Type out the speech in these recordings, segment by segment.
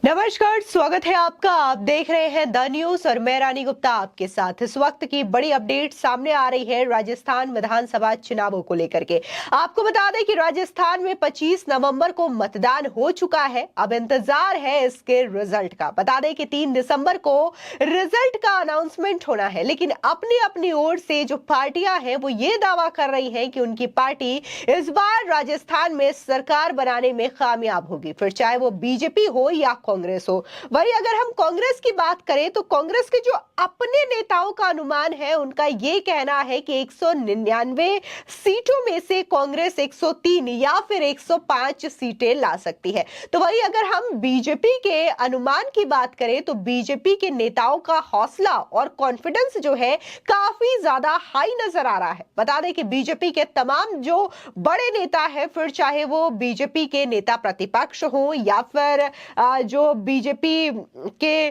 नमस्कार, स्वागत है आपका। आप देख रहे हैं द न्यूज और मैं रानी गुप्ता आपके साथ। इस वक्त की बड़ी अपडेट सामने आ रही है राजस्थान विधानसभा चुनावों को लेकर के। आपको बता दें कि राजस्थान में 25 नवंबर को मतदान हो चुका है। अब इंतजार है इसके रिजल्ट का। बता दें कि 3 दिसंबर को रिजल्ट का अनाउंसमेंट होना है, लेकिन अपनी अपनी ओर से जो पार्टियां हैं वो ये दावा कर रही हैं कि उनकी पार्टी इस बार राजस्थान में सरकार बनाने में कामयाब होगी, फिर चाहे वो बीजेपी हो या कांग्रेस हो। वही अगर हम कांग्रेस की बात करें तो कांग्रेस के जो अपने नेताओं का अनुमान है, उनका ये कहना है कि 199 सीटों में से कांग्रेस 103 या फिर 105 सीटें ला सकती है। तो वही अगर हम बीजेपी के अनुमान की बात करें तो बीजेपी के नेताओं का हौसला और कॉन्फिडेंस जो है काफी ज्यादा हाई नजर आ रहा है। बता दें कि बीजेपी के तमाम जो बड़े नेता है, फिर चाहे वो बीजेपी के नेता प्रतिपक्ष हो या फिर जो बीजेपी के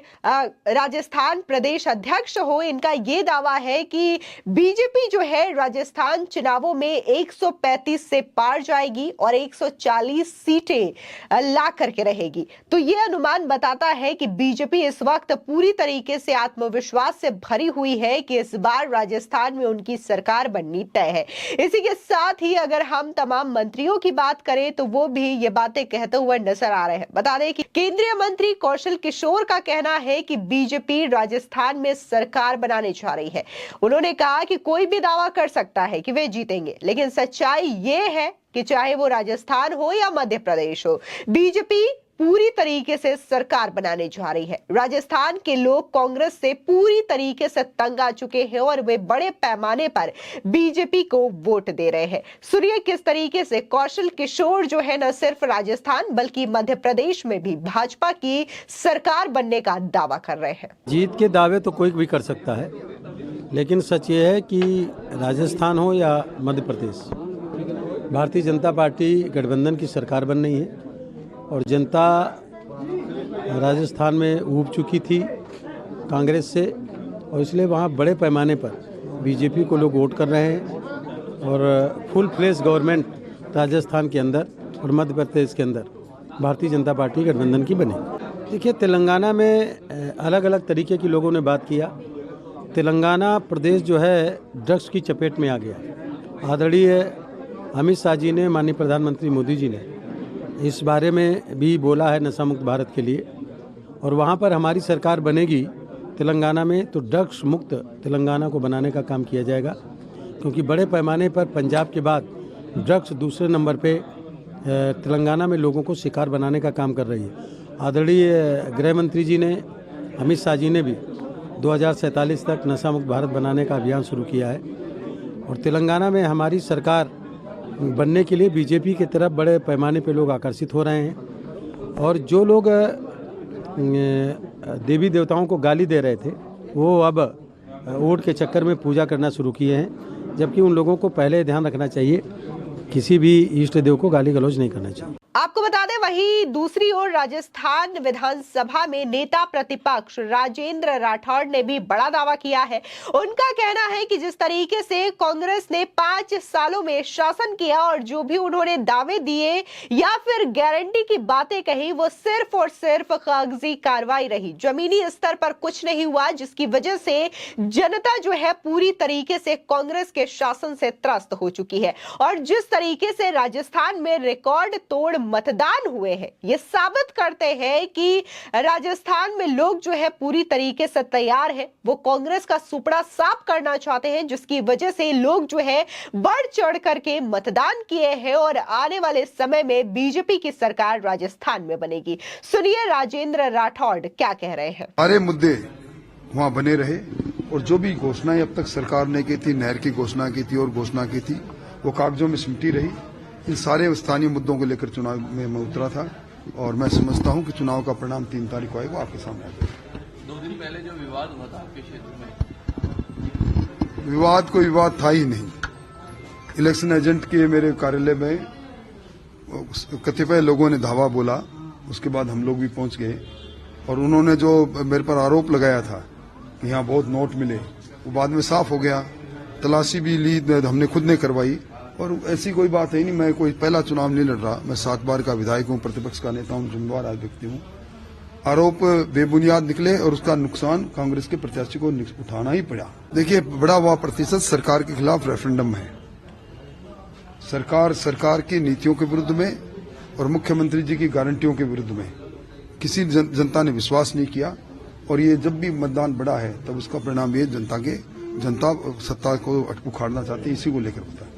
राजस्थान प्रदेश अध्यक्ष हो, इनका यह दावा है कि बीजेपी जो है राजस्थान चुनावों में 135 से पार जाएगी और 140 सीटें ला करके रहेगी। तो यह अनुमान बताता है कि बीजेपी इस वक्त पूरी तरीके से आत्मविश्वास से भरी हुई है कि इस बार राजस्थान में उनकी सरकार बननी तय है। इसी के साथ ही अगर हम तमाम मंत्रियों की बात करें तो वो भी ये बातें कहते हुए नजर आ रहे हैं। बता दें कि केंद्रीय मंत्री कौशल किशोर का कहना है कि बीजेपी राजस्थान में सरकार बनाने जा रही है। उन्होंने कहा कि कोई भी दावा कर सकता है कि वे जीतेंगे, लेकिन सच्चाई ये है कि चाहे वो राजस्थान हो या मध्य प्रदेश हो, बीजेपी पूरी तरीके से सरकार बनाने जा रही है। राजस्थान के लोग कांग्रेस से पूरी तरीके से तंग आ चुके हैं और वे बड़े पैमाने पर बीजेपी को वोट दे रहे हैं। सुनिए किस तरीके से कौशल किशोर जो है न सिर्फ राजस्थान बल्कि मध्य प्रदेश में भी भाजपा की सरकार बनने का दावा कर रहे हैं। जीत के दावे तो कोई भी कर सकता है, लेकिन सच ये है कि राजस्थान हो या मध्य प्रदेश, भारतीय जनता पार्टी गठबंधन की सरकार बन रही है और जनता राजस्थान में ऊब चुकी थी कांग्रेस से, और इसलिए वहाँ बड़े पैमाने पर बीजेपी को लोग वोट कर रहे हैं और फुल फ्लेश गवर्नमेंट राजस्थान के अंदर और मध्य प्रदेश के अंदर भारतीय जनता पार्टी गठबंधन की बनी। देखिए, तेलंगाना में अलग अलग तरीके के लोगों ने बात किया। तेलंगाना प्रदेश जो है ड्रग्स की चपेट में आ गया। आदरणीय अमित शाह जी ने, माननीय प्रधानमंत्री मोदी जी ने इस बारे में भी बोला है नशा मुक्त भारत के लिए, और वहाँ पर हमारी सरकार बनेगी तेलंगाना में तो ड्रग्स मुक्त तेलंगाना को बनाने का काम किया जाएगा, क्योंकि बड़े पैमाने पर पंजाब के बाद ड्रग्स दूसरे नंबर पे तेलंगाना में लोगों को शिकार बनाने का काम कर रही है। आदरणीय गृह मंत्री जी ने, अमित शाह जी ने भी 2047 तक नशा मुक्त भारत बनाने का अभियान शुरू किया है और तेलंगाना में हमारी सरकार बनने के लिए बीजेपी की तरफ बड़े पैमाने पे लोग आकर्षित हो रहे हैं। और जो लोग देवी देवताओं को गाली दे रहे थे वो अब वोट के चक्कर में पूजा करना शुरू किए हैं, जबकि उन लोगों को पहले ध्यान रखना चाहिए, किसी भी इष्ट देव को गाली गलौज नहीं करना चाहिए। आपको बता दें, वही दूसरी ओर राजस्थान विधानसभा में नेता प्रतिपक्ष राजेंद्र राठौड़ ने भी बड़ा दावा किया है। उनका कहना है कि जिस तरीके से कांग्रेस ने 5 सालों में शासन किया और जो भी उन्होंने दावे दिए या फिर गारंटी की बातें कही, वो सिर्फ और सिर्फ कागजी कार्रवाई रही, जमीनी स्तर पर कुछ नहीं हुआ, जिसकी वजह से जनता जो है पूरी तरीके से कांग्रेस के शासन से त्रस्त हो चुकी है। और जिस तरीके से राजस्थान में रिकॉर्ड तोड़ मतदान हुए हैं, ये साबित करते हैं कि राजस्थान में लोग जो है पूरी तरीके से तैयार है। वो कांग्रेस का सुपड़ा साफ करना चाहते हैं, जिसकी वजह से लोग जो है बढ़ चढ़ करके मतदान किए हैं और आने वाले समय में बीजेपी की सरकार राजस्थान में बनेगी। सुनिए राजेंद्र राठौड़ क्या कह रहे हैं। सारे मुद्दे वहां बने रहे और जो भी घोषणाएं अब तक सरकार ने की थी, नहर की घोषणा की थी और घोषणा की थी, वो कागजों में सिमटी रही। इन सारे स्थानीय मुद्दों को लेकर चुनाव में मैं उतरा था और मैं समझता हूं कि चुनाव का परिणाम 3 तारीख को आएगा, आपके सामने आएगा। 2 दिन पहले जो विवाद हुआ था आपके क्षेत्र में, विवाद कोई विवाद था ही नहीं। इलेक्शन एजेंट के मेरे कार्यालय में कतिपय लोगों ने धावा बोला, उसके बाद हम लोग भी पहुंच गए और उन्होंने जो मेरे पर आरोप लगाया था कि यहाँ बहुत नोट मिले, वो बाद में साफ हो गया। तलाशी भी ली, हमने खुद ने करवाई और ऐसी कोई बात है नहीं। मैं कोई पहला चुनाव नहीं लड़ रहा, मैं 7 बार का विधायक हूँ, प्रतिपक्ष का नेता हूँ, जिम्मेदार व्यक्ति हूँ। आरोप बेबुनियाद निकले और उसका नुकसान कांग्रेस के प्रत्याशी को उठाना ही पड़ा। देखिए, बड़ा हुआ प्रतिशत सरकार के खिलाफ रेफरेंडम है। सरकार की नीतियों के विरुद्ध में और मुख्यमंत्री जी की गारंटियों के विरुद्ध में किसी जनता ने विश्वास नहीं किया, और ये जब भी मतदान बड़ा है तब उसका परिणाम ये जनता सत्ता को उखाड़ना चाहती है, इसी को लेकर होता है।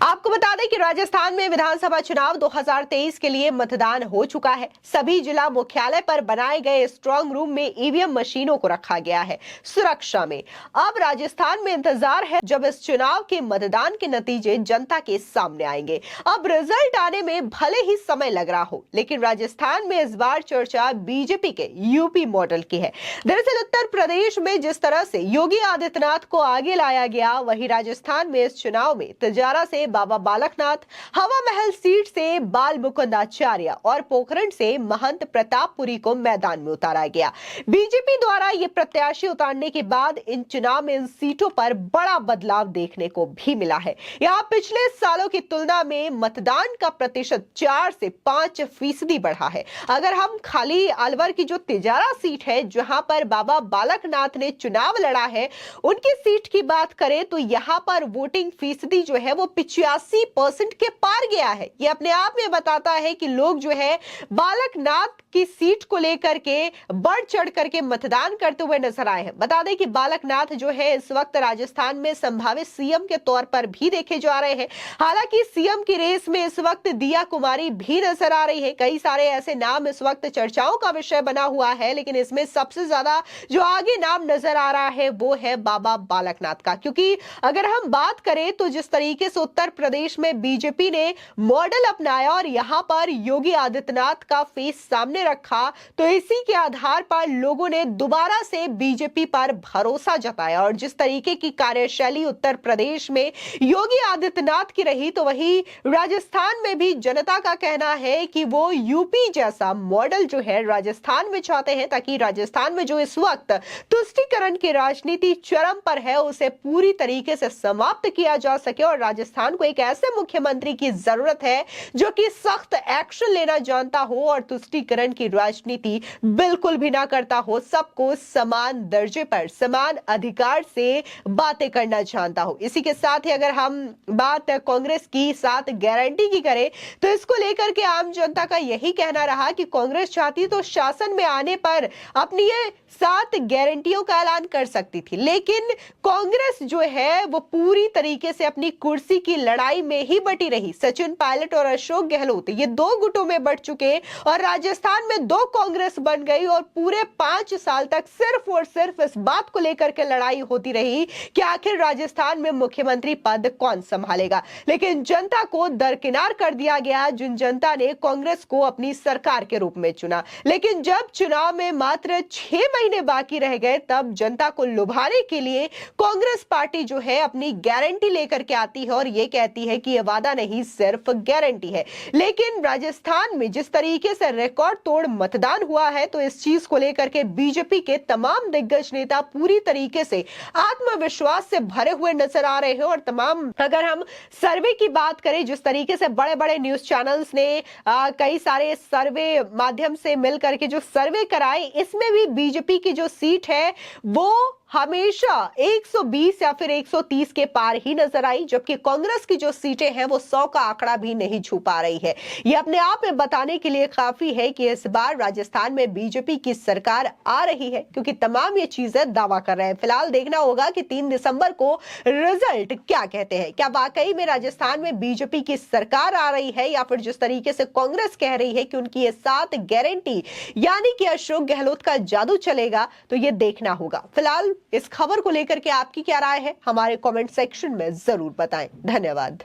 आपको बता दें कि राजस्थान में विधानसभा चुनाव 2023 के लिए मतदान हो चुका है। सभी जिला मुख्यालय पर बनाए गए स्ट्रांग रूम में ईवीएम मशीनों को रखा गया है सुरक्षा में। अब राजस्थान में इंतजार है जब इस चुनाव के मतदान के नतीजे जनता के सामने आएंगे। अब रिजल्ट आने में भले ही समय लग रहा हो, लेकिन राजस्थान में इस बार चर्चा बीजेपी के यूपी मॉडल की है। दरअसल उत्तर प्रदेश में जिस तरह से योगी आदित्यनाथ को आगे लाया गया, वही राजस्थान में चुनाव में तिजारा से बाबा बालकनाथ, हवा महल सीट से बाल मुकुंद आचार्य और पोखरण से महंत प्रतापपुरी को मैदान में उतारा गया। बीजेपी द्वारा ये प्रत्याशी उतारने के बाद इन चुनाव में इन सीटों पर बड़ा बदलाव देखने को भी मिला है। यहाँ पिछले सालों की तुलना में मतदान का प्रतिशत 4 से 5% बढ़ा है। अगर हम खाली अलवर की जो तिजारा सीट है, जहां पर बाबा बालकनाथ ने चुनाव लड़ा है, उनकी सीट की बात करें तो यहाँ पर वोटिंग फीसदी जो है वो 85% के पार गया है। ये अपने आप में बताता है कि लोग जो है बालकनाथ की सीट को लेकर के बढ़ चढ़ करके मतदान करते हुए नजर आए हैं। बता दें कि बालकनाथ जो है इस वक्त राजस्थान में संभावित सीएम के तौर पर भी देखे जा रहे हैं। हालांकि सीएम की रेस में इस वक्त दिया कुमारी भी नजर आ रही है। कई सारे ऐसे नाम इस वक्त चर्चाओं का विषय बना हुआ है, लेकिन इसमें सबसे ज्यादा जो आगे नाम नजर आ रहा है वो है बाबा बालकनाथ का। क्योंकि अगर हम बात करें तो जिस तरीके से उत्तर प्रदेश में बीजेपी ने मॉडल अपनाया और यहां पर योगी आदित्यनाथ का फेस सामने रखा, तो इसी के आधार पर लोगों ने दोबारा से बीजेपी पर भरोसा जताया। और जिस तरीके की कार्यशैली उत्तर प्रदेश में योगी आदित्यनाथ की रही, तो वही राजस्थान में भी जनता का कहना है कि वो यूपी जैसा मॉडल जो है राजस्थान में चाहते हैं, ताकि राजस्थान में जो इस वक्त तुष्टीकरण की राजनीति चरम पर है उसे पूरी तरीके से समाप्त किया जा सके। और राजस्थान को एक ऐसे मुख्यमंत्री की जरूरत है जो कि सख्त एक्शन लेना जानता हो और तुष्टीकरण की राजनीति बिल्कुल भी ना करता हो, सबको समान दर्जे पर समान अधिकार से बातें करना जानता हो। इसी के साथ ही अगर हम बात कांग्रेस की 7 गारंटी की करें, तो इसको लेकर के आम जनता का यही कहना रहा कि कांग्रेस चाहती तो शासन में आने पर अपनी ये 7 गारंटियों का ऐलान कर सकती थी, लेकिन कांग्रेस जो है वो पूरी तरीके से अपनी कुर्सी की लड़ाई में ही बटी रही। सचिन पायलट और अशोक गहलोत ये 2 गुटों में बट चुके और राजस्थान में 2 कांग्रेस बन गई और पूरे 5 साल तक सिर्फ और सिर्फ इस बात को लेकर के लड़ाई होती रही कि आखिर राजस्थान में मुख्यमंत्री पद कौन संभालेगा। लेकिन जनता को दरकिनार कर दिया गया, जिन जनता ने कांग्रेस को अपनी सरकार के रूप में चुना। लेकिन जब चुनाव में मात्र 6 महीने बाकी रह गए, तब जनता को लुभाने के लिए कांग्रेस पार्टी जो है अपनी गारंटी लेकर के आती है और ये कहती है कि ये वादा नहीं सिर्फ गारंटी है। लेकिन राजस्थान में जिस तरीके से रिकॉर्ड तोड़ मतदान हुआ है, तो इस चीज को लेकर के बीजेपी के तमाम दिग्गज नेता पूरी तरीके से आत्मविश्वास से भरे हुए नजर आ रहे हैं। और तमाम अगर हम सर्वे की बात करें, जिस तरीके से बड़े बड़े न्यूज चैनल्स ने कई सारे सर्वे माध्यम से मिलकर के जो सर्वे कराए, इसमें भी बीजेपी की जो सीट है वो हमेशा 120 या फिर 130 के पार ही नजर आई, जबकि कांग्रेस की जो सीटें हैं वो 100 का आंकड़ा भी नहीं छू पा रही है। ये अपने आप में बताने के लिए काफी है कि इस बार राजस्थान में बीजेपी की सरकार आ रही है, क्योंकि तमाम ये चीजें दावा कर रहे हैं। फिलहाल देखना होगा कि 3 दिसंबर को रिजल्ट क्या कहते हैं। क्या वाकई में राजस्थान में बीजेपी की सरकार आ रही है, या फिर जिस तरीके से कांग्रेस कह रही है कि उनकी ये 7 गारंटी यानी कि अशोक गहलोत का जादू चलेगा, तो ये देखना होगा। फिलहाल इस खबर को लेकर के आपकी क्या राय है, हमारे कमेंट सेक्शन में जरूर बताएं। धन्यवाद।